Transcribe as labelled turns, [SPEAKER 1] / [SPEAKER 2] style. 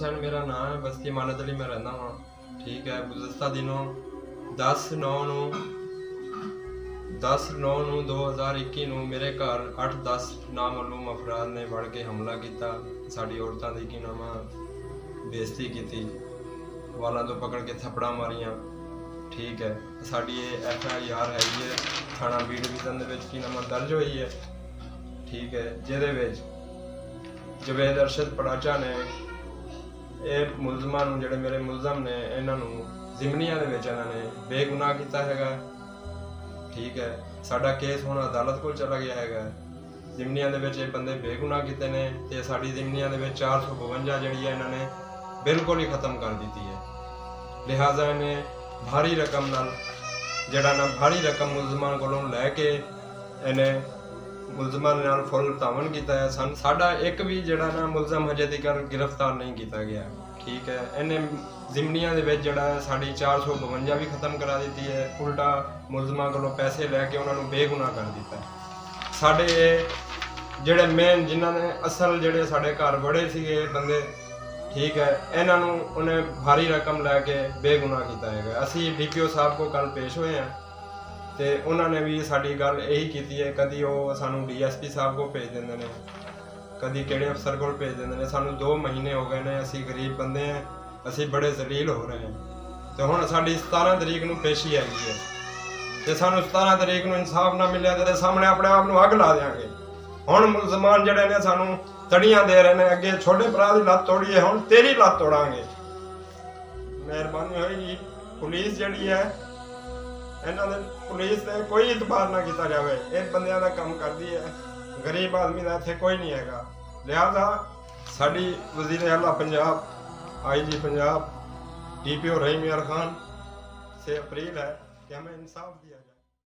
[SPEAKER 1] हुसैन मेरा नाम है, बस्ती अमानत अली में रहना वहाँ। ठीक है, गुज़श्ता दिनों 10/9/2021 ਨੂੰ मेरे घर 8-10 नामालूम अफराद ने वड़ के हमला किया, साड़ी औरतों की की नाम बेइज्जती की, वालों तो पकड़ के थप्पड़ा मारियां। ठीक है, साड़ी FIR हैगी है थाना बी डिवीजन की नाम दर्ज हुई है। ठीक है, जिहदे विच जवेद अरशद पड़ाचा ने ਇਹ ਮੁਲਜ਼ਮਾਂ ਨੂੰ ਜਿਹੜੇ ਮੇਰੇ ਮੁਲਜ਼ਮ ਨੇ ਇਹਨਾਂ ਨੂੰ ਜ਼ਿਮਨੀਆਂ ਦੇ ਵਿੱਚ ਇਹਨਾਂ ਨੇ ਬੇਗੁਨਾਹ ਕੀਤਾ ਹੈਗਾ। ਠੀਕ ਹੈ, ਸਾਡਾ ਕੇਸ ਹੁਣ ਅਦਾਲਤ ਕੋਲ ਚਲਾ ਗਿਆ ਹੈਗਾ। ਜ਼ਿਮਨੀਆਂ ਦੇ ਵਿੱਚ ਇਹ ਬੰਦੇ ਬੇਗੁਨਾਹ ਕੀਤੇ ਨੇ ਤੇ ਸਾਡੀ ਜ਼ਿਮਨੀਆਂ ਦੇ ਵਿੱਚ 452 ਜਿਹੜੀ ਹੈ ਇਹਨਾਂ ਨੇ ਬਿਲਕੁਲ ਹੀ ਖਤਮ ਕਰ ਦਿੱਤੀ ਹੈ। ਲਿਹਾਜ਼ਾ ਇਹਨੇ ਭਾਰੀ ਰਕਮ ਨਾਲ ਜਿਹੜਾ ਨਾ ਭਾਰੀ ਰਕਮ ਮੁਲਜ਼ਮਾਂ ਕੋਲੋਂ ਲੈ ਕੇ ਇਹਨੇ मुलजमान नाल फुल तावन किया है। साडा एक भी जड़ा ना मुलजम हजे तक गिरफ्तार नहीं किया गया। ठीक है, इन्हें जिमनिया दे विच जड़ा साडी 452 भी खत्म करा दी है, उल्टा मुलजमां कोलों पैसे लैके उन्होंने बेगुनाह कर दिता। साडे जड़े मेन जिन्हां ने असल जड़े साडे घर बड़े सीगे बंदे, ठीक है, इन्हां नूं उन्हें भारी रकम लैके बेगुनाह किया है। असी DPO साहब को कल पेश हुए हैं तो उन्होंने भी साड़ी गल यही की है, कभी वो सानू DSP साहब को भेज देंगे ने, कभी किहड़े अफसर को भेज देंगे ने। सानू 2 महीने हो गए ने, असी गरीब बंदे हैं, असी बड़े जलील हो रहे हैं। तो हुण साड़ी 17 तरीक नूं पेशी हैगी है, तो सानू 17 तरीक नूं इंसाफ ना मिलिया तो सामने अपने आप नूं अग ला देंगे। हुण मुलजमान जिहड़े ने सानू तड़ियां दे रहे हैं, अगे छोटे भरा दी लत्त तोड़ी है, हुण तेरी लत्त तोड़ांगे। मेहरबानी होएगी पुलिस जिहड़ी है इन्हां दे पुलिस से कोई इतबार ना किया जाए, ये बंदियां दा काम करती है, गरीब आदमी का इत्थे कोई नहीं हैगा। लिहाजा साडी वज़ीर आला पंजाब IG पंजाब DPO रहीम यार खान से अपील है कि हमें इंसाफ दिया जाए।